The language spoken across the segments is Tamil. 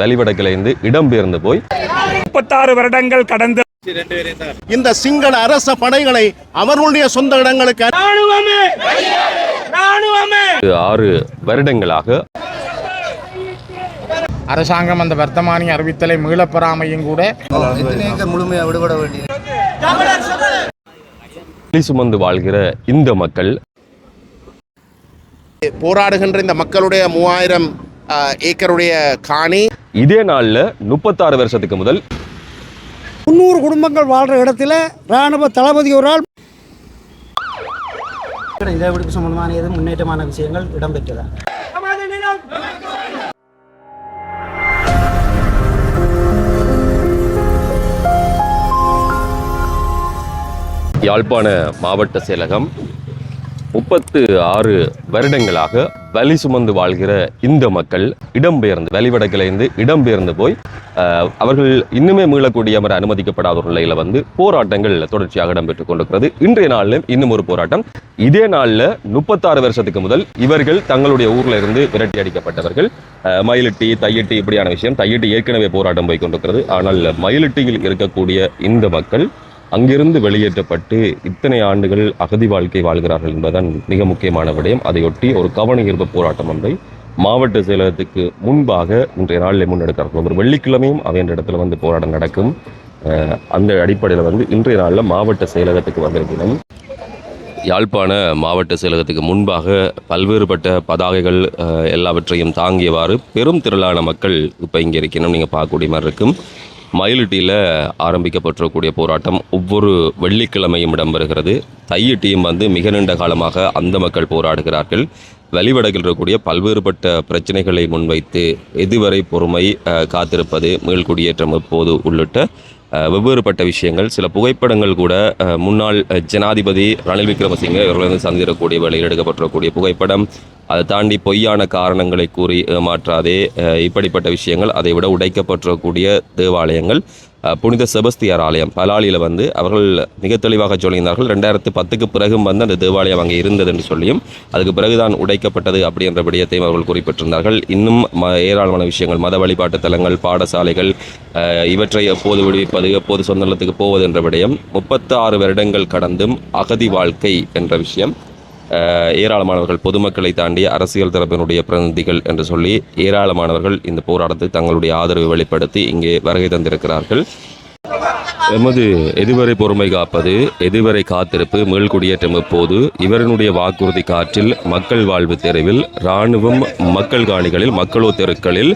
வெளிவடக்கிலிருந்து இடம்பெயர்ந்து போய் 36 வருடங்கள் கடந்த இந்த சிங்கள அரச படைகளை அவர்களுடைய சொந்த இடங்களுக்கு 6 வருடங்களாக அரசாங்கம் அந்த வர்த்தமானி அறிவித்தலை மீளப்பெறாமையும் கூட முழுமையாக விடுபட வேண்டியது சுமந்து வாழ்கிற இந்த மக்கள் போராடுகின்ற இந்த மக்களுடைய 3000 ஏக்கருடைய காணி இதே நாள்ல 36 வருஷத்துக்கு முதல் 300 குடும்பங்கள் வாழ்ற இடத்துல ராணுவ தளபதி ஒரு ஆள் இதை விடுப்பு சம்பந்தமான எதுவும் முன்னேற்றமான விஷயங்கள் இடம்பெற்றதா? யாழ்ப்பாண மாவட்ட செயலகம் 36 வருடங்களாக வலி சுமந்து வாழ்கிற இந்த மக்கள் இடம்பெயர்ந்து வெளிவடக்கிலிருந்து இடம்பெயர்ந்து போய் அவர்கள் இன்னுமே மீளக்கூடிய அனுமதிக்கப்படாத ஒரு நிலையில போராட்டங்கள் தொடர்ச்சியாக இடம்பெற்றுக் கொண்டிருக்கிறது. இன்றைய நாளிலும் இன்னும் ஒரு போராட்டம். இதே நாளில் 36 வருஷத்துக்கு முதல் இவர்கள் தங்களுடைய ஊர்ல இருந்து விரட்டி அடிக்கப்பட்டவர்கள். மயிலிட்டி தையிட்டி இப்படியான விஷயம். தையிட்டி ஏற்கனவே போராட்டம் போய் கொண்டிருக்கிறது. ஆனால் மயிலிட்டியில் இருக்கக்கூடிய இந்த மக்கள் அங்கிருந்து வெளியேற்றப்பட்டு இத்தனை ஆண்டுகள் அகதி வாழ்க்கை வாழ்கிறார்கள் என்பதுதான் மிக முக்கியமான விடயம். அதையொட்டி ஒரு கவனஈர்ப்பு போராட்டம் ஒன்றை மாவட்ட செயலகத்துக்கு முன்பாக இன்றைய நாளில் முன்னெடுக்கிறார்கள். ஒரு வெள்ளிக்கிழமையும் அவைன்ற இடத்துல போராட்டம் நடக்கும். அந்த அடிப்படையில் இன்றைய நாளில் மாவட்ட செயலகத்துக்கு வந்திருக்கிறோம். யாழ்ப்பாண மாவட்ட செயலகத்துக்கு முன்பாக பல்வேறுபட்ட பதாகைகள் எல்லாவற்றையும் தாங்கியவாறு பெரும் திரளான மக்கள் இப்போ இங்கே இருக்கணும். நீங்கள் பார்க்கக்கூடிய மாதிரி இருக்கும். மயிலிட்டியில் ஆரம்பிக்கப்பட்டிருக்கக்கூடிய போராட்டம் ஒவ்வொரு வெள்ளிக்கிழமையும் இடம்பெறுகிறது. தையிட்டியும் மிக நீண்ட காலமாக அந்த மக்கள் போராடுகிறார்கள். வெளிவடக்கில் இருக்கக்கூடிய பல்வேறுபட்ட பிரச்சனைகளை முன்வைத்து எதுவரை பொறுமை காத்திருப்பது, மீள்குடியேற்றம் எப்போது உள்ளிட்ட வெவ்வேறுபட்ட விஷயங்கள், சில புகைப்படங்கள் கூட முன்னாள் ஜனாதிபதி ரணில் விக்ரமசிங்கே இவர்கள் சந்திரக்கூடிய வேளையில் எடுக்கப்பட்டிருக்கக்கூடிய புகைப்படம், அதை தாண்டி பொய்யான காரணங்களை கூறி ஏமாற்றாதே, இப்படிப்பட்ட விஷயங்கள், அதை விட உடைக்கப்பட்டிருக்கக்கூடிய தேவாலயங்கள், புனித செபஸ்தியார் ஆலயம் பலாலியில் அவர்கள் மிக தெளிவாக சொல்லியிருந்தார்கள். 2010க்கு பிறகும் அந்த தேவாலயம் அங்கே இருந்தது என்று சொல்லியும் அதுக்கு பிறகுதான் உடைக்கப்பட்டது அப்படின்ற விடயத்தையும் அவர்கள் குறிப்பிட்டிருந்தார்கள். இன்னும் ஏராளமான விஷயங்கள், மத வழிபாட்டு தலங்கள், பாடசாலைகள், இவற்றை எப்போது விடுவிப்பது, எப்போது சொந்த நிலத்துக்கு போவது என்ற விடயம். 36 வருடங்கள் கடந்தும் அகதி வாழ்க்கை என்ற விஷயம். ஏராளமானவர்கள், பொதுமக்களை தாண்டி அரசியல் தரப்பினுடைய பிரதிநிதிகள் என்று சொல்லி ஏராளமானவர்கள் இந்த போராட்டத்தை தங்களுடைய ஆதரவை வெளிப்படுத்தி இங்கே வருகை தந்திருக்கிறார்கள். எமது எதுவரை பொறுமை காப்பது, எதுவரை காத்திருப்பு, மீள்குடியேற்றம் எப்போது, இவரனுடைய வாக்குறுதி காற்றில், மக்கள் வாழ்வு தெருவில், இராணுவம் மக்கள் காணிகளில், மக்களோ தெருக்களில்,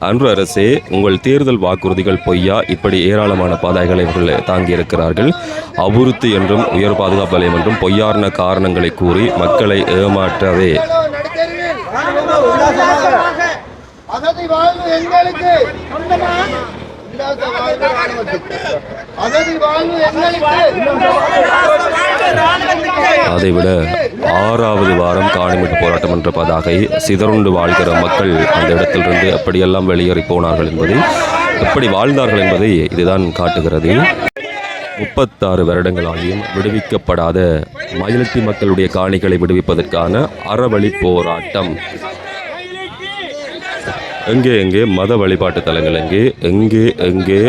அன்று அரசே உங்கள் தேர்தல் வாக்குறுதிகள் பொய்யா, இப்படி ஏராளமான பதாகைகளை இவர்கள் தாங்கியிருக்கிறார்கள். அபுறுத்து என்றும் உயர் பாதுகாப்பு வலயம் என்றும் பொய்யார்ன காரணங்களை கூறி மக்களை ஏமாற்றவே அதைவிட 6வது வாரம் காணிமிட்டு போராட்டம் என்ற பதாகை சிதறுண்டு வாழ்கிற மக்கள் அந்த இடத்திலிருந்து எப்படியெல்லாம் வெளியேறி போனார்கள் என்பதை, எப்படி வாழ்ந்தார்கள் என்பதை இதுதான் காட்டுகிறது. 36 வருடங்களாகியும் விடுவிக்கப்படாத மயிலிட்டி மக்களுடைய காணிகளை விடுவிப்பதற்கான அறவழி போராட்டம். எங்கே மத வழிபாட்டு தலங்கள் எங்கே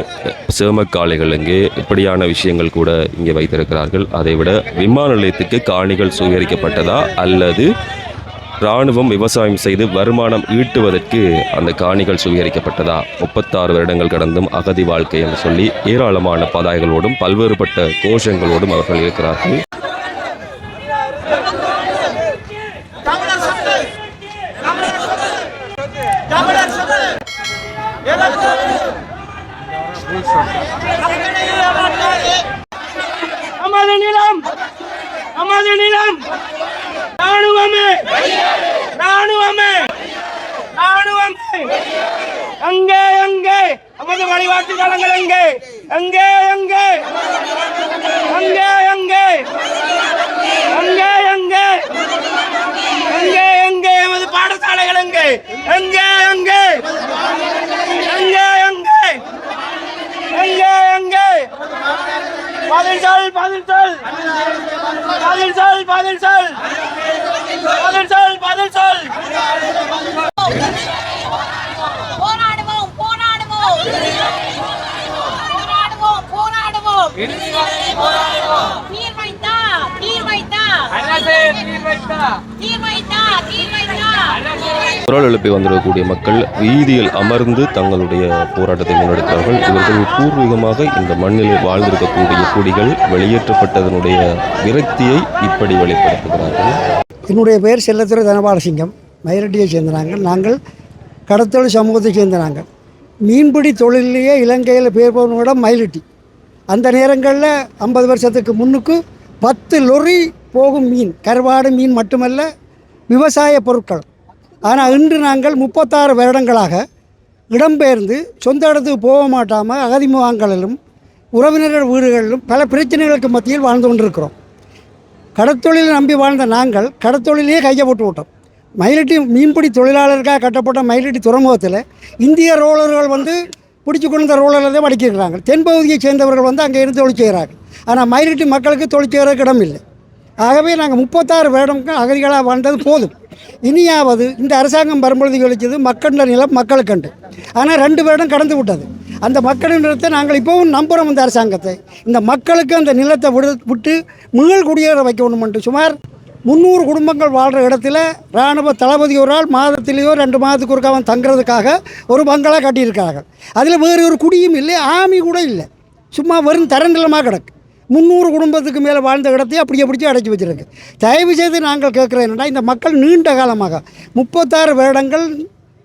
சேமக்காலைகள் இப்படியான விஷயங்கள் கூட இங்கே வைத்திருக்கிறார்கள். அதைவிட விமான நிலையத்துக்கு காணிகள் சுவீகரிக்கப்பட்டதா அல்லது இராணுவம் விவசாயம் செய்து வருமானம் ஈட்டுவதற்கு அந்த காணிகள் சுவீகரிக்கப்பட்டதா? 36 வருடங்கள் கடந்தும் அகதி வாழ்க்கை என்று சொல்லி ஏராளமான பதாகைகளோடும் பல்வேறுபட்ட கோஷங்களோடும் அவர்கள் இருக்கிறார்கள். அங்கே அங்கே நமது வழிபாட்டு தலங்கள் எங்கே அங்கே அங்கே அங்கே அங்கே அங்கே அங்கே அங்கே அங்கே நமது பாடசாலைகள் எங்கே அங்கே அங்கே அங்கே அங்கே அங்கே அங்கே பதில் சொல் பதில் சொல் பதில் சொல் பதில் சொல் பதில் சொல் பதில் சொல் போராடுவோம் குரல் எழுப்பி வந்திருக்கக்கூடிய மக்கள் வீதியில் அமர்ந்து தங்களுடைய போராட்டத்தை முன்னெடுத்தார்கள். இவர்கள் பூர்வீகமாக இந்த மண்ணில் வாழ்ந்திருக்கக்கூடிய குடிகள் வெளியேற்றப்பட்டதனுடைய விரக்தியை இப்படி வெளிப்படுத்துகிறார்கள். என்னுடைய பெயர் செல்லத்துறை தனபாலசிங்கம். மயிலட்டியை சேர்ந்த நாங்கள் கடத்தொழில் சமூகத்தை சேர்ந்த நாங்கள். மீன்பிடி தொழிலேயே இலங்கையில் பேர் போனவிடம் மயிலட்டி. அந்த நேரங்களில் 50 வருஷத்துக்கு முன்னுக்கு 10 லொரி போகும் மீன், கருவாடு மீன் மட்டுமல்ல விவசாய பொருட்கள். ஆனால் இன்று நாங்கள் 36 வருடங்களாக இடம்பெயர்ந்து சொந்த இடத்துக்கு போக மாட்டாமல் அகதி முகாம்களிலும் உறவினர்கள் வீடுகளிலும் பல பிரச்சனைகளுக்கு மத்தியில் வாழ்ந்து கொண்டிருக்கிறோம். கடத்தொழிலை நம்பி வாழ்ந்த நாங்கள் கடத்தொழிலே கையை போட்டு விட்டோம். மயிலட்டி மீன்பிடி தொழிலாளருக்காக கட்டப்பட்ட மயிலட்டி துறைமுகத்தில் இந்திய ரோலர்கள் வந்து பிடிச்சி கொண்டு இந்த ரோலரில் தான் வடிக்கிறாங்க. தென்பகுதியை சேர்ந்தவர்கள் வந்து அங்கே இருந்து தொழில் செய்கிறார்கள். ஆனால் மயிலட்டி மக்களுக்கு தொழில் செய்கிறதுக்கு இடம் இல்லை. ஆகவே நாங்கள் 36 வருடங்கள் அகதிகளாக வாழ்ந்தது போதும். இனியாவது இந்த அரசாங்கம் வரும்பொழுது கழிச்சது மக்கள் நிலம் மக்களுக்கண்டு. ஆனால் 2 வருடம் கடந்து விட்டது. அந்த மக்களின் நிலத்தை நாங்கள் இப்போவும் நம்புகிறோம். இந்த அரசாங்கத்தை இந்த மக்களுக்கு அந்த நிலத்தை விட்டு மீள் குடியேற வைக்கணுமென்று சுமார் 300 குடும்பங்கள் வாழ்கிற இடத்துல இராணுவ தளபதி ஒரு ஆள் மாதத்திலேயோ 2 மாதத்துக்கு ஒருக்க அவன் தங்குறதுக்காக ஒரு பங்களா கட்டியிருக்கிறார்கள். அதில் வேறு ஒரு குடியும் இல்லை, ஆமி கூட இல்லை, சும்மா வெறும் தரநிலமாக கிடக்கு. 300 குடும்பத்துக்கு மேலே வாழ்ந்த இடத்தையும் அப்படியே பிடிச்சி அடைச்சி வச்சுருக்கு. தயவு செய்து நாங்கள் கேட்குறோம் என்னென்னா, இந்த மக்கள் நீண்ட காலமாக 36 வருடங்கள்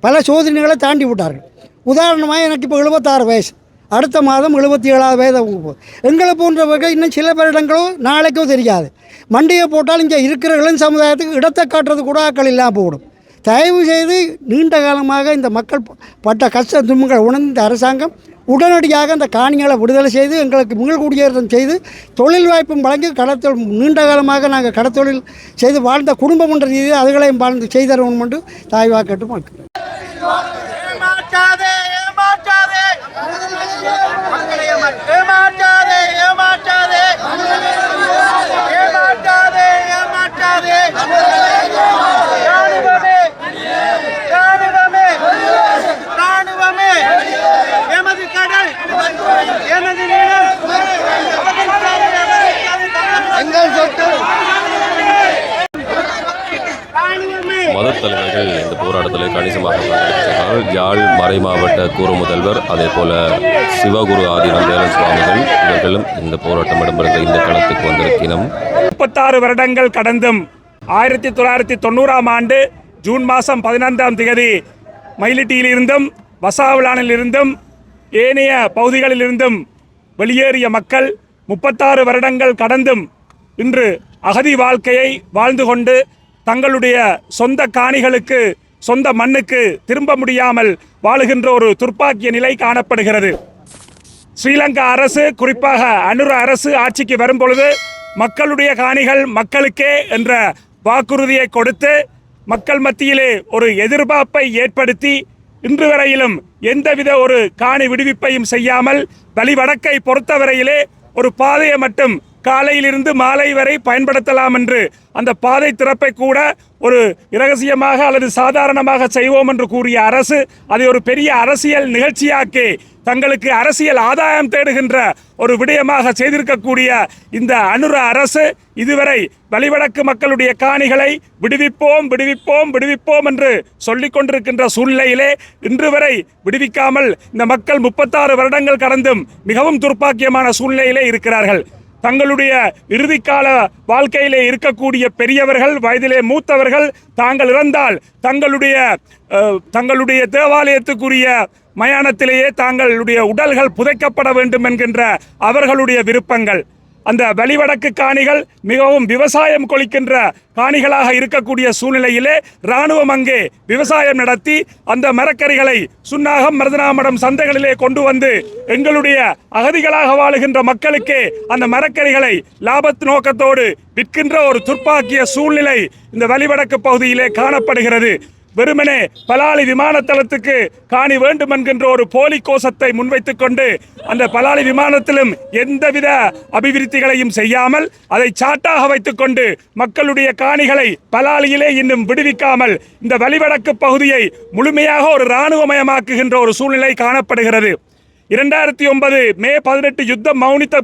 பல சோதனைகளை தாண்டி விட்டார்கள். உதாரணமாக எனக்கு இப்போ 76 வயசு, அடுத்த மாதம் 77வது வயது போகுது. எங்களை போன்றவர்கள் இன்னும் சில வருடங்களோ நாளைக்கோ தெரியாது. மண்டியை போட்டால் இங்கே இருக்கிற இளம் சமுதாயத்துக்கு இடத்தை காட்டுறது கூட ஆக்கள் இல்லாமல் போடும். தயவு செய்து நீண்ட காலமாக இந்த மக்கள் பட்ட கஷ்ட துன்பங்கள் உணர்ந்த இந்த அரசாங்கம் உடனடியாக அந்த காணிகளை விடுதலை செய்து எங்களுக்கு மீள் குடியேற்றம் செய்து தொழில் வாய்ப்பும் வழங்கி கடத்தொழில் நீண்ட காலமாக நாங்கள் கடத்தொழில் செய்து வாழ்ந்த குடும்பம் என்ற ரீதியில் அதுகளையும் வாழ்ந்து செய்தரணும் என்று தாய்வாக கேட்டு பார்க்கிறேன். மதத்தலைவர்கள் இந்த போராட்டத்தில் கணிசமாக பங்கெடுக்கிறார்கள். யாழ் மறை மாவட்ட கூறு முதல்வர், அதே போல சிவகுரு ஆதீனம் வேலன் சுவாமிகள் இவர்களும் இந்த போராட்டம் இடம்பெறுகிற இந்த களத்துக்கு வந்திருக்கிறோம். 36 வருடங்கள் கடந்தும் 1990ஆம் ஆண்டு ஜூன் மாதம் 15ஆம் தேதி மயிலிட்டியிலிருந்தும் வசாவிலானிலிருந்தும் ஏனைய பகுதிகளிலிருந்தும் வெளியேறிய மக்கள் 36 வருடங்கள் கடந்தும் இன்று அகதி வாழ்க்கையை வாழ்ந்து கொண்டு தங்களுடைய சொந்த காணிகளுக்கு சொந்த மண்ணுக்கு திரும்ப முடியாமல் வாழுகின்ற ஒரு துர்ப்பாக்கிய நிலை காணப்படுகிறது. ஸ்ரீலங்கா அரசு, குறிப்பாக அனுர அரசு ஆட்சிக்கு வரும்பொழுது மக்களுடைய காணிகள் மக்களுக்கே என்ற வாக்குறுதியை கொடுத்து மக்கள் மத்தியிலே ஒரு எதிர்பார்ப்பை ஏற்படுத்தி இன்று வரையிலும் எந்தவித ஒரு காணி விடுவிப்பையும் செய்யாமல் வலிவடக்கை பொறுத்தவரையிலே ஒரு பாதையை மட்டும் காலையிலிருந்து மாலை வரை பயன்படுத்தலாம் என்று அந்த பாதை திறப்பை கூட ஒரு இரகசியமாக அல்லது சாதாரணமாக செய்வோம் என்று கூறிய அரசு அதை ஒரு பெரிய அரசியல் நிகழ்ச்சியாக்கி தங்களுக்கு அரசியல் ஆதாயம் தேடுகின்ற ஒரு விடயமாக செய்திருக்கக்கூடிய இந்த அனுர அரசு இதுவரை வலிவடக்கு மக்களுடைய காணிகளை விடுவிப்போம் விடுவிப்போம் விடுவிப்போம் என்று சொல்லிக் கொண்டிருக்கின்ற சூழ்நிலையிலே இன்று வரை விடுவிக்காமல் இந்த மக்கள் 36 வருடங்கள் கடந்தும் மிகவும் துர்ப்பாக்கியமான சூழ்நிலையிலே இருக்கிறார்கள். தங்களுடைய இறுதிக்கால வாழ்க்கையிலே இருக்கக்கூடிய பெரியவர்கள், வயதிலே மூத்தவர்கள் தாங்கள் இறந்தால் தங்களுடைய தேவாலயத்துக்குரிய மயானத்திலேயே தங்களுடைய உடல்கள் புதைக்கப்பட வேண்டும் என்கின்ற அவர்களுடைய விருப்பங்கள். அந்த வலிவடக்கு காணிகள் மிகவும் விவசாயம் கொளிக்கின்ற காணிகளாக இருக்கக்கூடிய சூழ்நிலையிலே இராணுவம் அங்கே விவசாயம் நடத்தி அந்த மரக்கறிகளை சுன்னாகம், மருதனாமடம் சந்தைகளிலே கொண்டு வந்து எங்களுடைய அகதிகளாக வாழுகின்ற மக்களுக்கே அந்த மரக்கறிகளை லாபத்து நோக்கத்தோடு விற்கின்ற ஒரு துர்ப்பாக்கிய சூழ்நிலை இந்த வலிவடக்கு பகுதியிலே காணப்படுகிறது. வெறுமனே பலாலி விமானத்தளத்துக்கு காணி வேண்டும் என்கின்ற ஒரு போலி கோஷத்தை முன்வைத்துக் கொண்டு அந்த பலாலி விமானத்திலும் எந்தவித அபிவிருத்திகளையும் செய்யாமல் அதை சாட்டாக வைத்துக் கொண்டு மக்களுடைய காணிகளை பலாலியிலே இன்னும் விடுவிக்காமல் இந்த வலிவடக்கு பகுதியை முழுமையாக ஒரு இராணுவமயமாக்குகின்ற ஒரு சூழ்நிலை காணப்படுகிறது. 2009 மே 18 யுத்தம் மௌனித்த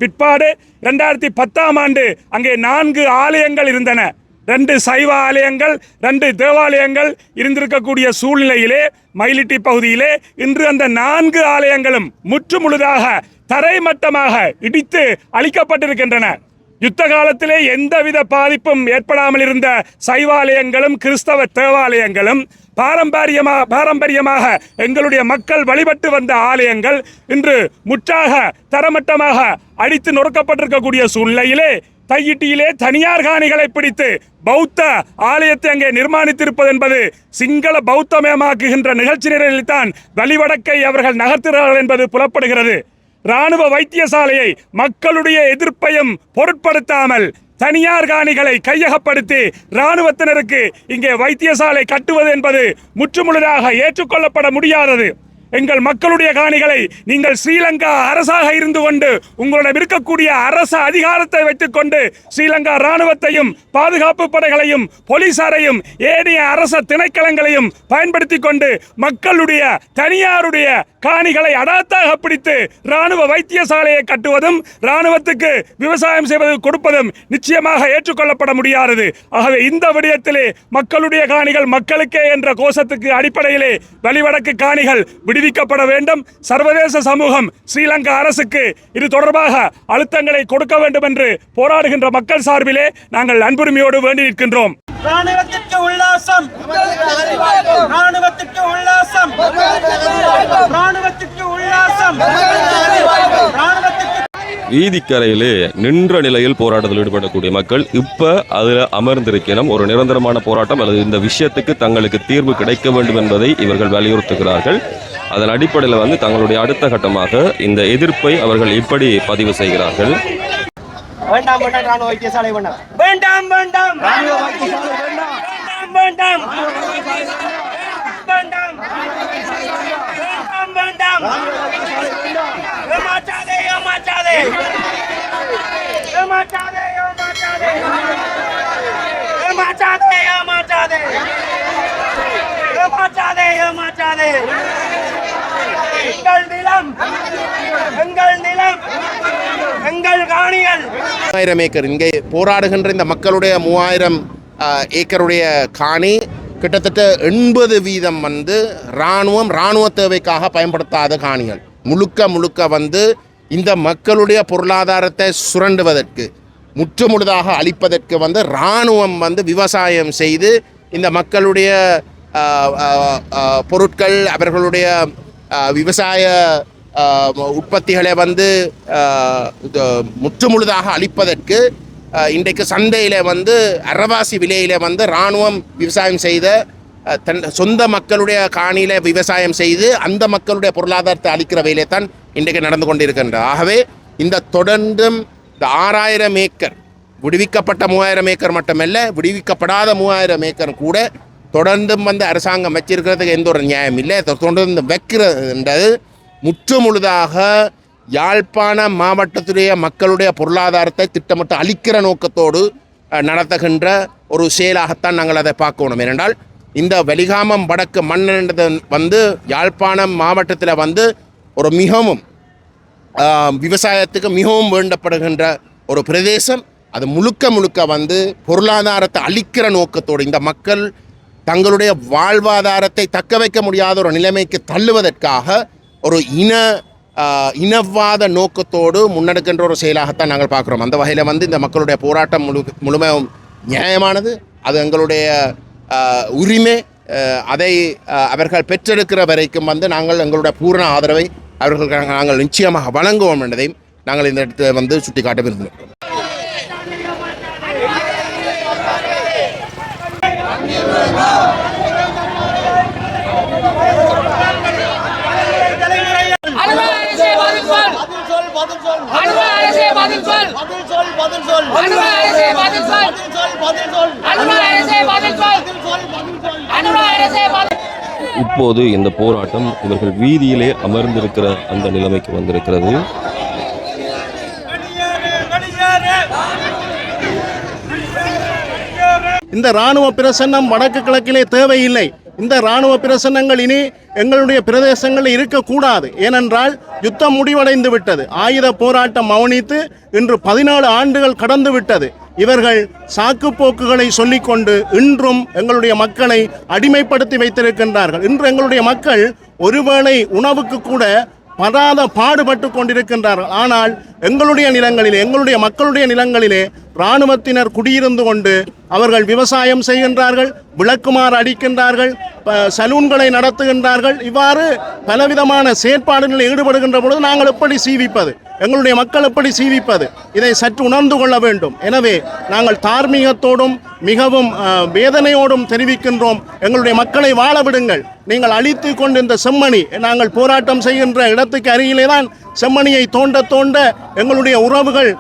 பிற்பாடு 2010ஆம் ஆண்டு அங்கே 4 ஆலயங்கள் இருந்தன. 2 சைவ ஆலயங்கள், 2 தேவாலயங்கள் இருந்திருக்கக்கூடிய சூழ்நிலையிலே மயிலிட்டி பகுதியிலே இன்று அந்த 4 ஆலயங்களும் முற்றுமுழுதாக தரைமட்டமாக இடித்து அழிக்கப்பட்டிருக்கின்றன. யுத்த காலத்திலே எந்தவித பாதிப்பும் ஏற்படாமல் இருந்த சைவாலயங்களும் கிறிஸ்தவ தேவாலயங்களும் பாரம்பரியமாக எங்களுடைய மக்கள் வழிபட்டு வந்த ஆலயங்கள் இன்று முற்றாக தரமட்டமாக அடித்து நொறுக்கப்பட்டிருக்கக்கூடிய சூழ்நிலையிலே தையிட்டியிலே தனியார் காணிகளை பிடித்து பௌத்த ஆலயத்தை அங்கே நிர்மாணித்திருப்பது என்பது சிங்கள பௌத்தமயமாக்குகின்ற நிகழ்ச்சி நிரலில்தான் வழிவடக்கை அவர்கள் நகர்த்துகிறார்கள் என்பது புலப்படுகிறது. இராணுவ வைத்தியசாலையை மக்களுடைய எதிர்ப்பையும் பொருட்படுத்தாமல் தனியார் காணிகளை கையகப்படுத்தி இராணுவத்தினருக்கு இங்கே வைத்தியசாலை கட்டுவது என்பது முற்றுமுழுதாக ஏற்றுக்கொள்ளப்பட முடியாதது. எங்கள் மக்களுடைய காணிகளை நீங்கள் ஸ்ரீலங்கா அரசாக இருந்து கொண்டு உங்களிடம் இருக்கக்கூடிய அரச அதிகாரத்தை வைத்துக் கொண்டு ஸ்ரீலங்கா இராணுவத்தையும் பாதுகாப்பு படைகளையும் போலீசாரையும் ஏனைய அரச திணைக்களங்களையும் பயன்படுத்தி கொண்டு மக்களுடைய தனியாருடைய காணிகளை அடாத்தாக பிடித்து இராணுவ வைத்தியசாலையை கட்டுவதும் இராணுவத்துக்கு விவசாயம் செய்வது கொடுப்பதும் நிச்சயமாக ஏற்றுக்கொள்ளப்பட முடியாதது. ஆகவே இந்த விடயத்திலே மக்களுடைய காணிகள் மக்களுக்கே என்ற கோஷத்துக்கு அடிப்படையிலே வழிவடக்கு காணிகள் விடுவிக்கப்பட வேண்டும். சர்வதேச சமூகம் ஸ்ரீலங்கா அரசுக்கு இது தொடர்பாக அழுத்தங்களை கொடுக்க வேண்டும் என்று போராடுகின்ற மக்கள் சார்பிலே நாங்கள் அன்புரிமையோடு வேண்டி நிற்கின்றோம். ராணுவத்திற்கு உல்லாசம், ராணுவத்திற்கு உல்லாசம், ராணுவத்திற்கு உல்லாசம், ராணுவத்திற்கு வீதிக்கரையிலே நின்ற நிலையில் போராட்டத்தில் ஈடுபடக்கூடிய மக்கள் இப்ப அதுல அமர்ந்திருக்கணும். ஒரு நிரந்தரமான போராட்டம் அல்லது இந்த விஷயத்துக்கு தங்களுக்கு தீர்வு கிடைக்க வேண்டும் என்பதை இவர்கள் வலியுறுத்துகிறார்கள். அதன் அடிப்படையில் தங்களுடைய அடுத்த கட்டமாக இந்த எதிர்ப்பை அவர்கள் இப்படி பதிவு செய்கிறார்கள். வேண்டாம் வேண்டாம் ராணுவ வைத்தியசாலை வேண்டாம், வேண்டாம் வேண்டாம் ராணுவ வைத்தியசாலை வேண்டாம், வேண்டாம் வேண்டாம் வேண்டாம் வேண்டாம் ஏமாற்றாதே ஏமாற்றாதே ஏமாற்றாதே ஏமாற்றாதே ஏமாற்றாதே ஏமாற்றாதே ஏமாற்றாதே எங்கள் நிலம், எங்கள் நிலம், எங்கள் காணிகள். 3000 ஏக்கர் இங்கே போராடுகின்ற இந்த மக்களுடைய 3000 ஏக்கருடைய காணி கிட்டத்தட்ட 80% இராணுவ தேவைக்காக பயன்படுத்தாத காணிகள். முழுக்க இந்த மக்களுடைய பொருளாதாரத்தை சுரண்டுவதற்கு முற்றுமுழுதாக அழிப்பதற்கு இராணுவம் விவசாயம் செய்து இந்த மக்களுடைய பொருட்கள் அவர்களுடைய விவசாய உற்பத்திகளை முற்றுமுழுதாக அழிப்பதற்கு இன்றைக்கு சந்தையில் அறவாசி விலையில் இராணுவம் விவசாயம் செய்த தன் சொந்த மக்களுடைய காணியில் விவசாயம் செய்து அந்த மக்களுடைய பொருளாதாரத்தை அளிக்கிற வேலையை தான் இன்றைக்கு நடந்து கொண்டிருக்கின்றது. ஆகவே இந்த தொடர்ந்தும் இந்த 6000 ஏக்கர் விடுவிக்கப்பட்ட 3000 ஏக்கர் மட்டுமல்ல, விடுவிக்கப்படாத 3000 ஏக்கர் கூட தொடர்ந்தும் அரசாங்கம் வச்சிருக்கிறதுக்கு எந்த ஒரு நியாயம் இல்லை. தொடர்ந்து வைக்கிறதுன்றது முற்றுமுழுதாக யாழ்ப்பாண மாவட்டத்துடைய மக்களுடைய பொருளாதாரத்தை திட்டமிட்டு அழிக்கிற நோக்கத்தோடு நடத்துகின்ற ஒரு செயலாகத்தான் நாங்கள் அதை பார்க்கணும். ஏனென்றால் இந்த வெலிகாமம் வடக்கு மன்னது யாழ்ப்பாணம் மாவட்டத்தில் ஒரு மிகவும் விவசாயத்துக்கு மிகவும் வேண்டப்படுகின்ற ஒரு பிரதேசம். அது முழுக்க பொருளாதாரத்தை அழிக்கிற நோக்கத்தோடு இந்த மக்கள் தங்களுடைய வாழ்வாதாரத்தை தக்க வைக்க முடியாத ஒரு நிலைமைக்கு தள்ளுவதற்காக ஒரு இனவாத நோக்கத்தோடு முன்னெடுக்கின்ற ஒரு செயலாகத்தான் நாங்கள் பார்க்குறோம். அந்த வகையில் இந்த மக்களுடைய போராட்டம் முழுமையும் நியாயமானது. அது எங்களுடைய உரிமை. அதை அவர்கள் பெற்றெடுக்கிற வரைக்கும் நாங்கள் எங்களுடைய பூரண ஆதரவை அவர்களுக்கு நாங்கள் நிச்சயமாக வழங்குவோம் என்பதையும் நாங்கள் இந்த இடத்துல சுட்டிக்காட்ட விரும்புகிறோம். இப்போது இந்த போராட்டம் இவர்கள் வீதியிலே அமர்ந்திருக்கிற அந்த நிலைமைக்கு வந்திருக்கிறது. இந்த இராணுவ பிரசன்னம் வடக்கு கிழக்கிலே தேவையில்லை. இந்த இராணுவ பிரசன்னங்கள் இனி எங்களுடைய பிரதேசங்களில் இருக்கக்கூடாது. ஏனென்றால் யுத்தம் முடிவடைந்து விட்டது. ஆயுத போராட்டம் மௌனித்து இன்று 17 ஆண்டுகள் கடந்து விட்டது. இவர்கள் சாக்குப்போக்குகளை சொல்லிக்கொண்டு இன்றும் எங்களுடைய மக்களை அடிமைப்படுத்தி வைத்திருக்கின்றார்கள். இன்று எங்களுடைய மக்கள் ஒருவேளை உணவுக்கு கூட படாத பாடுபட்டு கொண்டிருக்கின்றார்கள். ஆனால் எங்களுடைய நிலங்களிலே, எங்களுடைய மக்களுடைய நிலங்களிலே இராணுவத்தினர் குடியிருந்து கொண்டு அவர்கள் விவசாயம் செய்கின்றார்கள், விளக்குமாறு அடிக்கின்றார்கள், சலூன்களை நடத்துகின்றார்கள். இவ்வாறு பலவிதமான செயற்பாடுகளில் ஈடுபடுகின்ற பொழுது நாங்கள் எப்படி சீவிப்பது? எங்களுடைய மக்கள் எப்படி சீவிப்பது? இதை சற்று உணர்ந்து கொள்ள வேண்டும். எனவே நாங்கள் தார்மீகத்தோடும் மிகவும் வேதனையோடும் தெரிவிக்கின்றோம், எங்களுடைய மக்களை வாழ விடுங்கள். நீங்கள் அழித்து கொண்டு இந்த செம்மணி, நாங்கள் போராட்டம் செய்கின்ற இடத்துக்கு அருகிலே தான் செம்மணியை தோண்ட தோண்ட எங்களுடைய உறவுகள்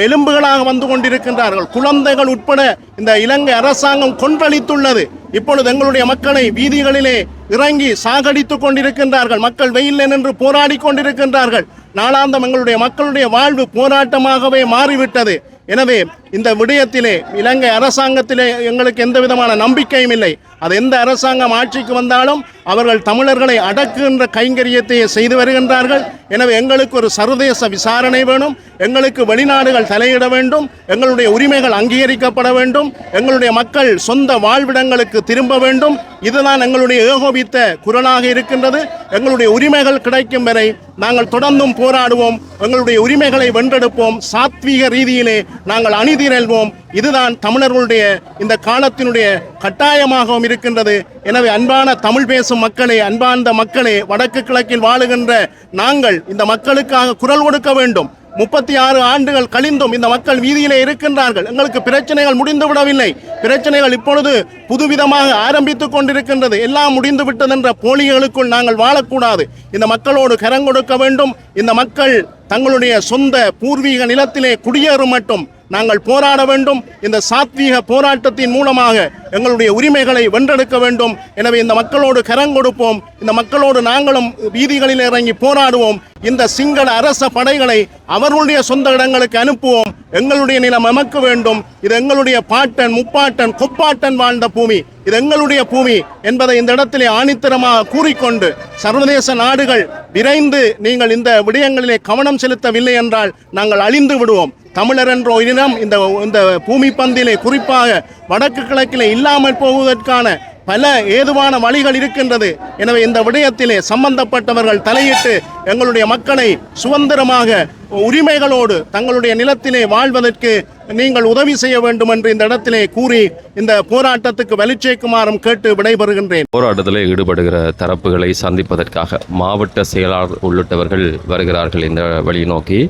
எலும்புகளாக வந்து கொண்டிருக்கின்றார்கள். குழந்தைகள் உட்பட இந்த இலங்கை அரசாங்கம் கொன்றளித்துள்ளது. இப்பொழுது எங்களுடைய மக்களை வீதிகளிலே இறங்கி சாகடித்துக் கொண்டிருக்கின்றார்கள். மக்கள் வெயிலில் நின்று போராடி கொண்டிருக்கின்றார்கள். நாளாந்தம் எங்களுடைய மக்களுடைய வாழ்வு போராட்டமாகவே மாறிவிட்டது. எனவே இந்த விடயத்திலே இலங்கை அரசாங்கத்திலே எங்களுக்கு எந்த விதமான நம்பிக்கையும் இல்லை. அது எந்த அரசாங்கம் ஆட்சிக்கு வந்தாலும் அவர்கள் தமிழர்களை அடக்குகின்ற கைங்கரியத்தையே செய்து வருகின்றார்கள். எனவே எங்களுக்கு ஒரு சர்வதேச விசாரணை வேணும், எங்களுக்கு வெளிநாடுகள் தலையிட வேண்டும், எங்களுடைய உரிமைகள் அங்கீகரிக்கப்பட வேண்டும், எங்களுடைய மக்கள் சொந்த வாழ்விடங்களுக்கு திரும்ப வேண்டும். இதுதான் எங்களுடைய ஏகோபித்த குரலாக இருக்கின்றது. எங்களுடைய உரிமைகள் கிடைக்கும் வரை நாங்கள் தொடர்ந்தும் போராடுவோம், எங்களுடைய உரிமைகளை வென்றெடுப்போம், சாத்வீக ரீதியிலே நாங்கள் அணிதிரள்வோம். இதுதான் தமிழர்களுடைய இந்த காலத்தினுடைய கட்டாயமாகவும் இருக்கின்றது. எனவே அன்பான தமிழ் பேசும் மக்களே, அன்பார்ந்த மக்களே, வடக்கு கிழக்கில் வாழுகின்ற நாங்கள் இந்த மக்களுக்காக குரல் கொடுக்க வேண்டும். 36 ஆண்டுகள் கழிந்தும் இந்த மக்கள் வீதியிலே இருக்கின்றார்கள். எங்களுக்கு பிரச்சனைகள் முடிந்து விடவில்லை. பிரச்சனைகள் இப்பொழுது புதுவிதமாக ஆரம்பித்துக் கொண்டிருக்கின்றது. எல்லாம் முடிந்து விட்டது என்ற போலிகளுக்குள் நாங்கள் வாழக்கூடாது. இந்த மக்களோடு கரங்கொடுக்க வேண்டும். இந்த மக்கள் தங்களுடைய சொந்த பூர்வீக நிலத்திலே குடியேறும் மட்டும் நாங்கள் போராட வேண்டும். இந்த சாத்வீக போராட்டத்தின் மூலமாக எங்களுடைய உரிமைகளை வென்றெடுக்க வேண்டும். எனவே இந்த மக்களோடு கரங்கொடுப்போம். இந்த மக்களோடு நாங்களும் வீதிகளில் இறங்கி போராடுவோம். இந்த சிங்கள அரச படைகளை அவர்களுடைய சொந்த இடங்களுக்கு அனுப்புவோம். எங்களுடைய நிலம் எமக்கு வேண்டும். இது எங்களுடைய பாட்டன், முப்பாட்டன், கொப்பாட்டன் வாழ்ந்த பூமி. இது எங்களுடைய பூமி என்பதை இந்த இடத்திலே ஆணித்தரமாக கூறிக்கொண்டு சர்வதேச நாடுகள் விரைந்து நீங்கள் இந்த விடயங்களிலே கவனம் செலுத்தவில்லை என்றால் நாங்கள் அழிந்து விடுவோம். தமிழர் என்ற இனம் இந்த பூமி பந்திலே குறிப்பாக வடக்கு கிழக்கிலே இல்லாமல் போவதற்கான பல ஏதுவான வழிகள் இருக்கின்றது. எனவே இந்த விடயத்திலே சம்பந்தப்பட்டவர்கள் தலையிட்டு எங்களுடைய மக்களை சுதந்திரமாக உரிமைகளோடு தங்களுடைய நிலத்திலே வாழ்வதற்கு நீங்கள் உதவி செய்ய வேண்டும் என்று இந்த இடத்திலே கூறி இந்த போராட்டத்துக்கு வலுச்சேர்க்குமாறும் கேட்டு விடைபெறுகின்றேன். போராட்டத்தில் ஈடுபடுகிற தரப்புகளை சந்திப்பதற்காக மாவட்ட செயலாளர் உள்ளிட்டவர்கள் வருகிறார்கள். இந்த வழியை நோக்கி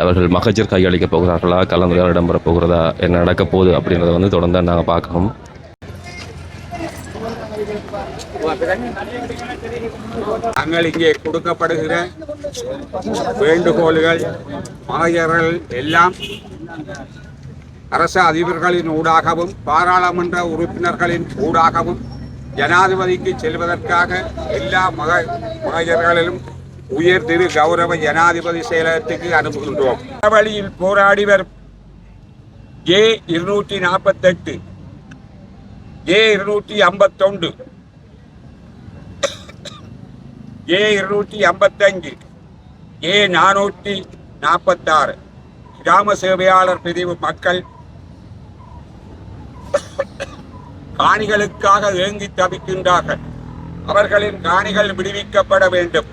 அவர்கள் மகஜர் கையளிக்க போகிறார்களா, கலந்துரையாடல் இடம்பெற போகிறதா, என்ன நடக்க போகுது அப்படின்றத தொடர்ந்து நாங்கள் பார்க்கணும். நாங்கள் இங்கே கொடுக்கப்படுகிற வேண்டுகோள்கள் மகஜர்கள் எல்லாம் அரசு அதிபர்களின் ஊடாகவும் பாராளுமன்ற உறுப்பினர்களின் ஊடாகவும் ஜனாதிபதிக்கு செல்வதற்காக எல்லா மகஜர்களிலும் உயர் திரு கௌரவ ஜனாதிபதி செயலகத்துக்கு அனுப்புகின்றோம். வழியில் போராடி வரும் A248, A251, A255, A446 கிராம சேவையாளர் பிரிவு மக்கள் காணிகளுக்காக ஏங்கி தவிக்கின்றார்கள். அவர்களின் காணிகள் விடுவிக்கப்பட வேண்டும்.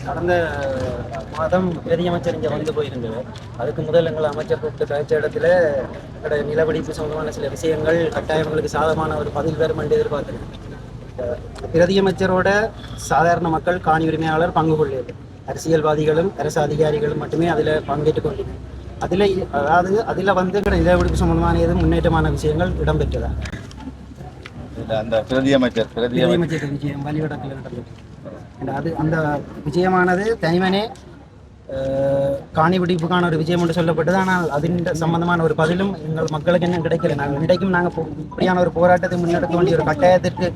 கடந்த மாதம் பெரிய அமைச்சர் இங்கே வந்து போயிருந்தது. அதுக்கு முதல் எங்கள் அமைச்சர் கூப்பிட்டு கழிச்ச இடத்துல எங்களோட நிலவடிப்பு சம்பந்தமான சில விஷயங்கள் கட்டாயங்களுக்கு சாதகமான ஒரு பதில் வரும் என்று எதிர்பார்க்கிறேன். பிரதியமைச்சரோட சாதாரண மக்கள், காணி உரிமையாளர் பங்கு கொள்ளியது. அரசியல்வாதிகளும் அரசு அதிகாரிகளும் மட்டுமே அதில் பங்கேற்றுக் கொண்டிருக்கிறார். அதில் வந்து நிலவடிப்பு சம்பந்தமான எதுவும் முன்னேற்றமான விஷயங்கள் இடம்பெற்றதா? அந்த பிரதியமைச்சர் விஜயம் வழிவடக்கில் நடந்தது. அந்த விஜயமானது தனிமனே காணி பிடிப்புக்கான ஒரு விஜயம் என்று சொல்லப்பட்டது. ஆனால் அதின் சம்பந்தமான ஒரு பதிலும் எங்கள் மக்களுக்கு என்ன கிடைக்கல. இன்றைக்கும் நாங்கள் இப்படியான ஒரு போராட்டத்தை முன்னெடுக்க வேண்டிய ஒரு கட்டாயத்திற்கு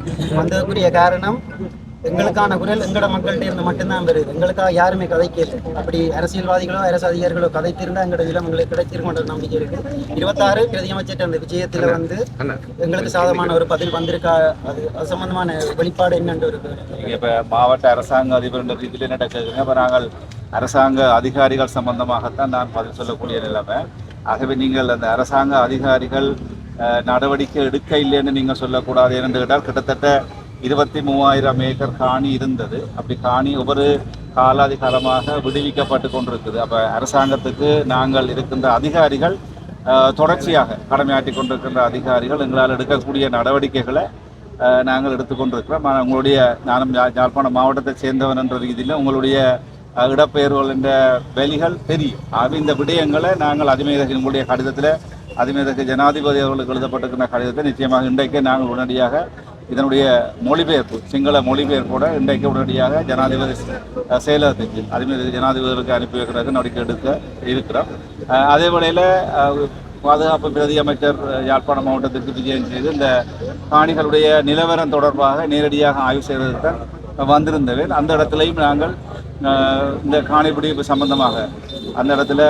வந்ததுக்குரிய காரணம் எங்களுக்கான குரல் எங்களோட மக்கள்கிட்ட இருந்து மட்டும்தான் வருது. எங்களுக்காக யாருமே கதைக்கல. அப்படி அரசியல்வாதிகளோ அரசு அதிகாரிகளோ கதைத்திருந்தா எங்களோட நிலம் எங்களுக்கு கிடைத்திருக்கின்ற நம்பிக்கை இருக்கு. 26 பிரதி அமைச்சர் அந்த விஜயத்தில் வந்து எங்களுக்கு சாதகமான ஒரு பதில் வந்திருக்கா, அது சம்பந்தமான வெளிப்பாடு என்னன்னு ஒரு இப்போ மாவட்ட அரசாங்க அதிபர் என்ற ரீதியில் என்ன கேட்குறீங்க? இப்போ நாங்கள் அரசாங்க அதிகாரிகள் சம்பந்தமாகத்தான் நான் பதில் சொல்லக்கூடிய நிலைமை. ஆகவே நீங்கள் அந்த அரசாங்க அதிகாரிகள் நடவடிக்கை எடுக்க இல்லைன்னு நீங்கள் சொல்லக்கூடாது. என்று கேட்டால் கிட்டத்தட்ட 23,000 ஏக்கர் காணி இருந்தது. அப்படி காணி ஒவ்வொரு காலாதிகாலமாக விடுவிக்கப்பட்டு கொண்டிருக்குது. அப்போ அரசாங்கத்துக்கு நாங்கள் இருக்கின்ற அதிகாரிகள் தொடர்ச்சியாக கடமையாற்றி கொண்டிருக்கின்ற அதிகாரிகள் எங்களால் எடுக்கக்கூடிய நடவடிக்கைகளை நாங்கள் எடுத்துக்கொண்டிருக்கிறோம். உங்களுடைய நானும் யாழ்ப்பாணம் மாவட்டத்தை சேர்ந்தவன் என்ற ரீதியில் உங்களுடைய இடப்பெயர்வுகள் என்ற வெளிகள் தெரியும். ஆக இந்த விடயங்களை நாங்கள் அதிமேதகு உங்களுடைய கடிதத்தில் அதிமேதகு ஜனாதிபதி அவர்களுக்கு எழுதப்பட்டிருக்கின்ற கடிதத்தை நிச்சயமாக இன்றைக்கே நாங்கள் உடனடியாக இதனுடைய மொழிபெயர்ப்பு சிங்கள மொழிபெயர்ப்போட இன்றைக்கு உடனடியாக ஜனாதிபதி செயலகத்துக்கு அதிமேதகு ஜனாதிபதிகளுக்கு அனுப்பி வைக்கிறதுக்கு நடவடிக்கை எடுக்க இருக்கிறோம். அதே வேளையில் பாதுகாப்பு பிரதி அமைச்சர் யாழ்ப்பாணம் மாவட்டத்திற்கு விஜயம் செய்து இந்த காணிகளுடைய நிலவரம் தொடர்பாக நேரடியாக ஆய்வு செய்வதற்கு வந்திருந்தவேன். அந்த இடத்துலையும் நாங்கள் இந்த காணி பிடிப்பு சம்பந்தமாக அந்த இடத்துல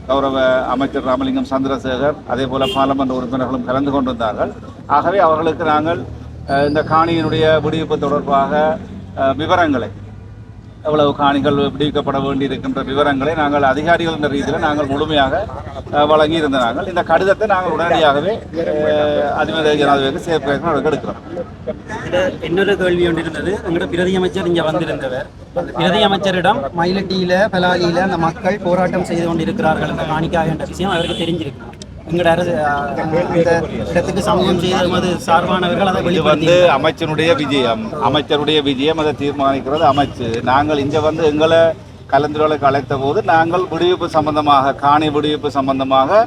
கௌரவ அமைச்சர் ராமலிங்கம் சந்திரசேகர் அதே போல பாராளுமன்ற உறுப்பினர்களும் கலந்து கொண்டிருந்தார்கள். ஆகவே அவர்களுக்கு நாங்கள் இந்த காணியினுடைய விடுவிப்பு தொடர்பாக விவரங்களை எவ்வளவு காணிகள் விடுவிக்கப்பட வேண்டியிருக்கின்ற விவரங்களை நாங்கள் அதிகாரிகள் என்ற ரீதியில் நாங்கள் முழுமையாக வழங்கி இருந்தார்கள். இந்த கடிதத்தை நாங்கள் உடனடியாகவே அதிமேதகு ஜனாதிபதிக்கு சேர்ப்பதற்கு எடுக்கிறோம். இன்னொரு கேள்வி ஒன்று இருந்தது. எங்களோட பிரதி அமைச்சர் இங்கே வந்திருந்தவர் பிரதி அமைச்சரிடம் மயிலட்டியில பலாலியில அந்த மக்கள் போராட்டம் செய்து கொண்டிருக்கிறார்கள் அந்த காணிக்காக என்ற விஷயம் அவருக்கு தெரிஞ்சிருக்கு. எங்களோட அரசு இந்த இடத்துக்கு சமூகம் செய்வது சார்பானவர்கள் அதை வந்து அமைச்சருடைய விஜயம் அதை தீர்மானிக்கிறது அமைச்சு. நாங்கள் இங்கே வந்து எங்களை கலந்துரையாடலுக்கு அழைத்த போது நாங்கள் விடுவிப்பு சம்பந்தமாக காணி விடுவிப்பு சம்பந்தமாக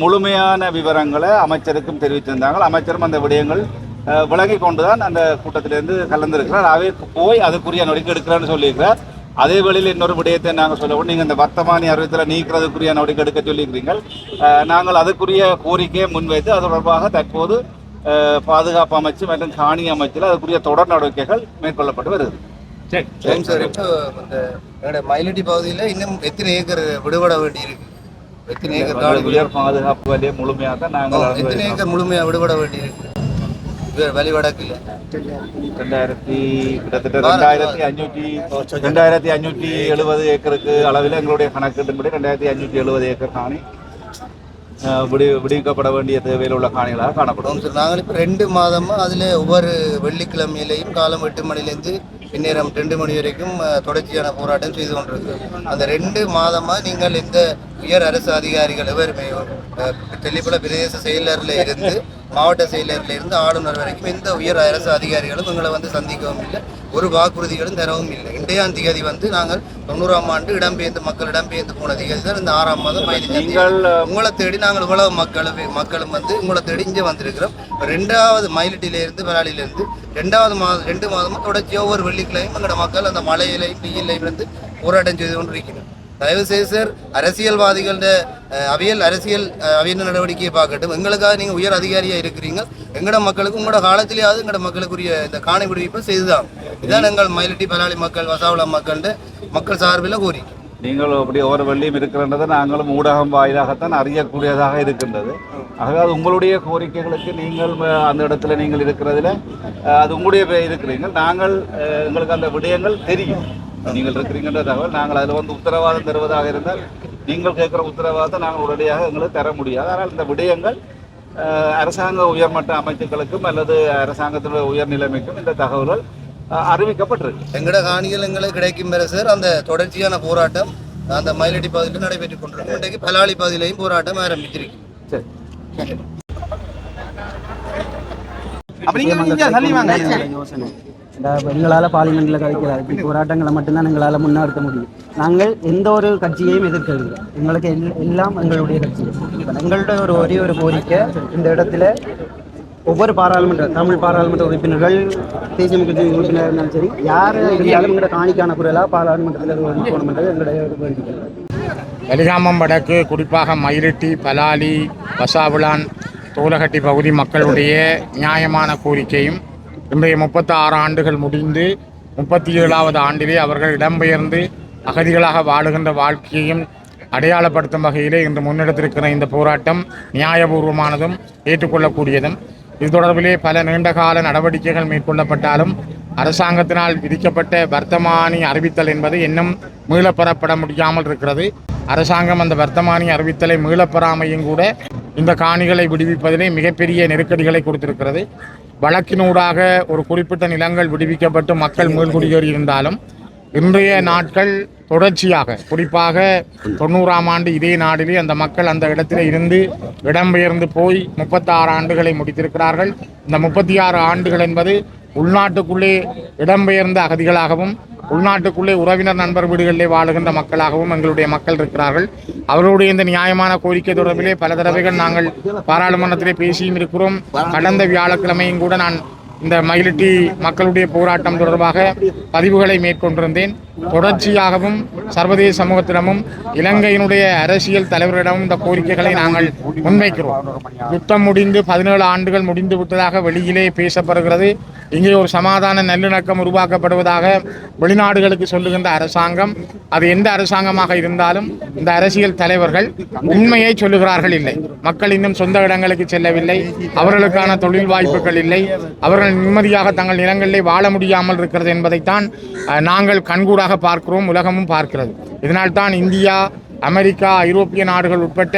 முழுமையான விவரங்களை அமைச்சருக்கும் தெரிவித்திருந்தார்கள். அமைச்சரும் அந்த விடயங்கள் விளங்கி கொண்டுதான் அந்த கூட்டத்திலிருந்து கலந்திருக்கிறார். அவை போய் அதுக்குரிய நடவடிக்கை எடுக்கிறான்னு சொல்லியிருக்கிறார். அதே வேளையில் இன்னொரு விடயத்தை நாங்கள் சொல்லவும், நீங்கள் இந்த வர்த்தமானி அறிவித்தலை நீக்கிறதுக்குரிய நடவடிக்கை எடுக்க சொல்லியிருக்கிறீர்கள். நாங்கள் அதுக்குரிய கோரிக்கையை முன்வைத்து அது தொடர்பாக தற்போது பாதுகாப்பு அமைச்சு மற்றும் காணி அமைச்சில் அதுக்குரிய தொடர் நடவடிக்கைகள் மேற்கொள்ளப்பட்டு வருகிறது. சரி சார், இப்போ இந்த மயிலட்டி பகுதியில் இன்னும் எத்தனை ஏக்கர் விடுபட வேண்டியிருக்கு? எத்தனை ஏக்கர் உயர் பாதுகாப்பு வழியை முழுமையாக தான் நாங்கள் எத்தனை ஏக்கர் முழுமையாக விடுபட வேண்டியிருக்கு? வழிவடக்கில் கிட்டத்தட்ட 2,570 ஏக்கருக்கு அளவில் எங்களுடைய கணக்கீட்டின்படி 2,570 ஏக்கர் காணி விடுவிக்கப்பட வேண்டிய தேவையில் உள்ள காணிகளாக காணப்படும். சார், நாங்கள் இப்போ 2 மாதமாக அதில் ஒவ்வொரு வெள்ளிக்கிழமையிலையும் காலம் 8 மணிலேருந்து பின்னேரம் 2 மணி வரைக்கும் தொடர்ச்சியான போராட்டம் செய்து கொண்டிருக்கிறோம். அந்த 2 மாதமாக நீங்கள் இந்த உயர் அரசு அதிகாரிகள் எவருமே தெல்லிப்பள பிரதேச செயலரில் இருந்து மாவட்ட செயலரில் இருந்து ஆளுநர் வரைக்கும் எந்த உயர் அரசு அதிகாரிகளும் எங்களை வந்து சந்திக்கவும் இல்லை, ஒரு வாக்குறுதிகளும் தரவும் இல்லை. 2ஆம் தேதி வந்து நாங்கள் 90ஆம் ஆண்டு மக்கள் இடம்பெயர்ந்து போன தேதி தான் இந்த 6ஆம் மாதம் 15 உங்களை தேடி நாங்கள் இவ்வளவு மக்களும் வந்து உங்களை தேடி இங்கே வந்திருக்கிறோம். 2வது மயிலட்டியிலிருந்து பலாலியிலிருந்து 2 மாதமும் தொடர்ச்சியாக ஒவ்வொரு வெள்ளிக்கிழமையும் எங்களோட மக்கள் அந்த மலையிலையும் வெயிலையும் இருந்து போராட்டம் செய்து கொண்டிருக்கிறோம். தயவு செய்து சார், அரசியல்வாதிகளோட அவியல் நடவடிக்கையை பார்க்கட்டும். எங்களுக்காக நீங்கள் உயர் அதிகாரியாக இருக்கிறீங்க. எங்களோட மக்களுக்கு உங்களோட காலத்திலேயாவது எங்களோட மக்களுக்குரிய இந்த காணி விடுவிப்பை செய்துதான். இதுதான் எங்கள் மயிலட்டி பலாலி மக்கள் வசாவுள மக்கள் சார்பில் கோரிக்கை. நீங்கள் அப்படி ஒவ்வொரு வெள்ளியும் இருக்கிறன்றதை நாங்களும் ஊடகம் வாயிலாகத்தான் அறியக்கூடியதாக இருக்கின்றது. ஆகவே அது உங்களுடைய கோரிக்கைகளுக்கு நீங்கள் அந்த இடத்துல நீங்கள் இருக்கிறதுல அது உங்களுடைய இருக்கிறீங்க. நாங்கள் எங்களுக்கு அந்த விடயங்கள் தெரியும். நீங்கள் இருக்கிறீங்கன்ற தகவல் நாங்கள் அதில் வந்து உத்தரவாதம் தருவதாக இருந்தால் நீங்கள் கேட்குற உத்தரவாதத்தை நாங்கள் உடனடியாக எங்களுக்கு தர முடியாது. ஆனால் இந்த விடயங்கள் அரசாங்க உயர்மட்ட அமைச்சுக்களுக்கும் அல்லது அரசாங்கத்தினுடைய உயர்நிலைமைக்கும் இந்த தகவல்கள் அறிவிக்கப்பட்டிருக்கு. எங்களோட காணிகள் எங்களுக்கு கிடைக்கும் பெற சார் அந்த தொடர்ச்சியான போராட்டம் அந்த மயிலட்டி பகுதியில் நடைபெற்றுக் கொண்டிருக்கும். இன்றைக்கு பலாலி பகுதியிலையும் போராட்டம் ஆரம்பித்திருக்கு. சரி, யோசனை எங்களால் பார்லிமெண்ட்டில் கிடைக்கிறார் போராட்டங்களை மட்டும்தான் எங்களால் முன்னெடுக்க முடியும். நாங்கள் எந்த ஒரு கட்சியையும் எதிர்க்கவில்லை. எங்களுக்கு எல்லாம் எங்களுடைய கட்சி. எங்களுடைய ஒரே ஒரு கோரிக்கை, இந்த இடத்துல ஒவ்வொரு தமிழ் பாராளுமன்ற உறுப்பினர்கள், தேசிய மக்கள் உறுப்பினர் இருந்தாலும் சரி, யார் இருந்தாலும் எங்களோட காணிக்கான குரலாக பாராளுமன்றத்தில் போகணுன்றது எங்களுடைய வேண்டிக்கை. வெலிகாமம் வடக்கு, குறிப்பாக மயிலட்டி, பலாலி, வசாவுளான், தோலகட்டி பகுதி மக்களுடைய நியாயமான கோரிக்கையும் இன்றைய 36 ஆண்டுகள் முடிந்து 37வது ஆண்டிலே அவர்கள் இடம்பெயர்ந்து அகதிகளாக வாழுகின்ற வாழ்க்கையையும் அடையாளப்படுத்தும் வகையிலே இன்று முன்னெடுத்திருக்கிற இந்த போராட்டம் நியாயபூர்வமானதும் ஏற்றுக்கொள்ளக்கூடியதும். இது தொடர்பிலே பல நீண்டகால நடவடிக்கைகள் மேற்கொள்ளப்பட்டாலும் அரசாங்கத்தினால் விதிக்கப்பட்ட வர்த்தமானி அறிவித்தல் என்பது இன்னும் மீளப்பெறப்பட முடியாமல் இருக்கிறது. அரசாங்கம் அந்த வர்த்தமானி அறிவித்தலை மீளப்பெறாமையும் கூட இந்த காணிகளை விடுவிப்பதிலே மிகப்பெரிய நெருக்கடிகளை கொடுத்திருக்கிறது. வழக்கினூடாக ஒரு குறிப்பிட்ட நிலங்கள் விடுவிக்கப்பட்டு மக்கள் மீள்குடியேறி இருந்தாலும் இன்றைய நாட்கள் தொடர்ச்சியாக குறிப்பாக 90ஆம் ஆண்டு இதே நாடிலே அந்த மக்கள் அந்த இடத்திலே இருந்து இடம்பெயர்ந்து போய் 36 ஆண்டுகளை முடித்திருக்கிறார்கள். இந்த 36 ஆண்டுகள் என்பது உள்நாட்டுக்குள்ளே இடம்பெயர்ந்த அகதிகளாகவும் உள்நாட்டுக்குள்ளே உறவினர் நண்பர் வீடுகளிலே வாழுகின்ற மக்களாகவும் எங்களுடைய மக்கள் இருக்கிறார்கள். அவர்களுடைய இந்த நியாயமான கோரிக்கை தொடர்பிலே பல தடவைகள் நாங்கள் பாராளுமன்றத்திலே பேசியும் இருக்கிறோம். கடந்த வியாழக்கிழமையும் கூட நான் இந்த மயிலிட்டி மக்களுடைய போராட்டம் தொடர்பாக பதிவுகளை மேற்கொண்டிருந்தேன். தொடர்ச்சியாகவும் சர்வதேச சமூகத்திடமும் இலங்கையினுடைய அரசியல் தலைவரிடமும் இந்த கோரிக்கைகளை நாங்கள் முன்வைக்கிறோம். யுத்தம் முடிந்து 17 ஆண்டுகள் முடிந்து விட்டதாக வெளியிலே பேசப்படுகிறது. இங்கே ஒரு சமாதான நல்லிணக்கம் உருவாக்கப்படுவதாக வெளிநாடுகளுக்கு சொல்லுகின்ற அரசாங்கம், அது எந்த அரசாங்கமாக இருந்தாலும் இந்த அரசியல் தலைவர்கள் உண்மையை சொல்லுகிறார்கள் இல்லை. மக்கள் இன்னும் சொந்த இடங்களுக்கு செல்லவில்லை, அவர்களுக்கான தொழில் வாய்ப்புகள் இல்லை, அவர்கள் நிம்மதியாக தங்கள் நிலங்களிலே வாழ முடியாமல் இருக்கிறது என்பதைத்தான் நாங்கள் கண்கூடாக பார்க்கிறோம், உலகமும் பார்க்கிறது. இதனால்தான் இந்தியா, அமெரிக்கா, ஐரோப்பிய நாடுகள் உட்பட்ட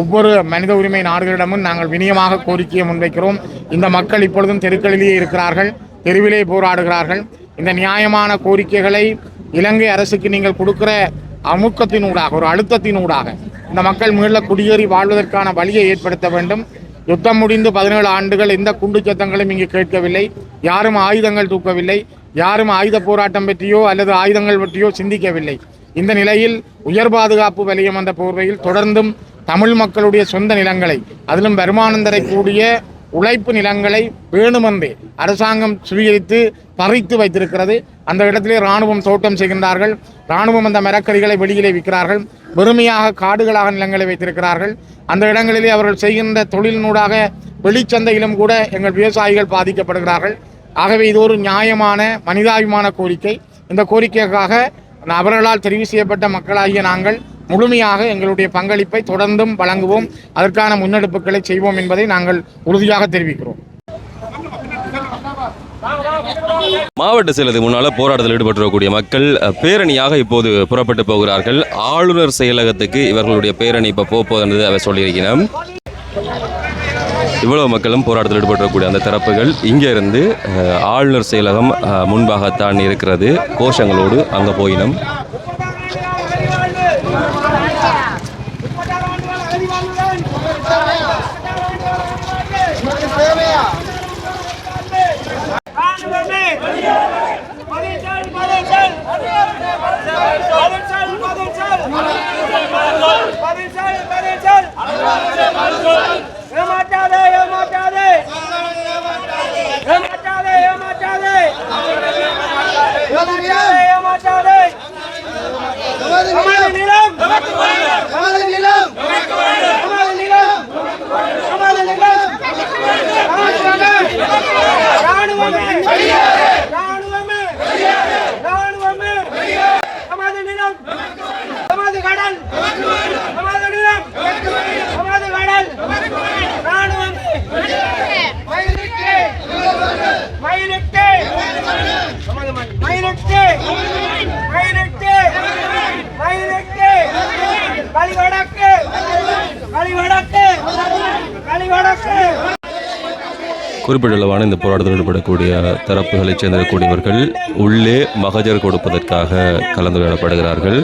ஒவ்வொரு மனித உரிமை நாடுகளிடமும் நாங்கள் வினியமாக கோரிக்கையை முன்வைக்கிறோம். இந்த மக்கள் இப்பொழுதும் தெருக்களிலேயே இருக்கிறார்கள், தெருவிலே போராடுகிறார்கள். இந்த நியாயமான கோரிக்கைகளை இலங்கை அரசுக்கு நீங்கள் கொடுக்கிற அமுக்கத்தினூடாக, ஒரு அழுத்தத்தினூடாக இந்த மக்கள் மீள குடியேறி வாழ்வதற்கான வழியை ஏற்படுத்த வேண்டும். யுத்தம் முடிந்து 17 ஆண்டுகள் எந்த குண்டு சத்தங்களும் இங்கு கேட்கவில்லை, யாரும் ஆயுதங்கள் தூக்கவில்லை, யாரும் ஆயுத போராட்டம் பற்றியோ அல்லது ஆயுதங்கள் பற்றியோ சிந்திக்கவில்லை. இந்த நிலையில் உயர் பாதுகாப்பு வலயம் என்ற போர்வையில் தொடர்ந்தும் தமிழ் மக்களுடைய சொந்த நிலங்களை, அதிலும் வருமானம் தரக்கூடிய உழைப்பு நிலங்களை வேணுமென்றே அரசாங்கம் சுவீகரித்து பறித்து வைத்திருக்கிறது. அந்த இடத்திலே இராணுவம் தோட்டம் செய்கின்றார்கள், இராணுவம் அந்த மரக்கறிகளை வெளியிலே விற்கிறார்கள், வெறுமையாக காடுகளாக நிலங்களை வைத்திருக்கிறார்கள். அந்த இடங்களிலே அவர்கள் செய்கின்ற தொழிலினூடாக வெளிச்சந்தையிலும் கூட எங்கள் விவசாயிகள் பாதிக்கப்படுகிறார்கள். ஆகவே இது ஒரு நியாயமான மனிதாபிமான கோரிக்கை. இந்த கோரிக்கைக்காக அவர்களால் தெரிவு செய்யப்பட்ட மக்களாகிய நாங்கள் முழுமையாக எங்களுடைய பங்களிப்பை தொடர்ந்தும் வழங்குவோம், அதற்கான முன்னெடுப்புகளை செய்வோம் என்பதை நாங்கள் உறுதியாக தெரிவிக்கிறோம். மாவட்ட செயலகத்துக்கு முன்னால போராட்டத்தில் ஈடுபட்டிருக்கக்கூடிய மக்கள் பேரணியாக இப்போது புறப்பட்டு போகிறார்கள். ஆளுநர் செயலகத்துக்கு இவர்களுடைய பேரணி இப்போ போகுது அவர் சொல்லியிருக்கிறோம். இவ்வளவு மக்களும் போராட்டத்தில் ஈடுபட்டிருக்கக்கூடிய அந்த தரப்புகள் இங்கே இருந்து ஆளுநர் செயலகம் முன்பாகத்தான் இருக்கிறது. கோஷங்களோடு அங்கே போயினோம். ஏமாற்றாதே ஏமாற்றாதே ஏமாற்றாதே ஏமாற்றாதே ஏமாற்றாதே நமது நிலம் நமது நிலம் நமது நிலம் நமது நிலம் ராணுவமே ராணுவமே ராணுவமே நமது நிலம் நமது கடல் நமது நிலம் நமது கடல் ராணுவமே மயிலிட்டு மயிலிட்டு மயிலிட்டு மயிலிட்டு மயிலிட்டு கலிவடக்கு கலிவடக்கு கலிவடக்கு. குறிப்பிடளவான இந்த போராட்டத்தில் ஈடுபடக்கூடிய தரப்புகளைச் சேர்ந்திருக்கக்கூடியவர்கள் உள்ளே மகஜர் கொடுப்பதற்காக கலந்துரையாடப்படுகிறார்கள்.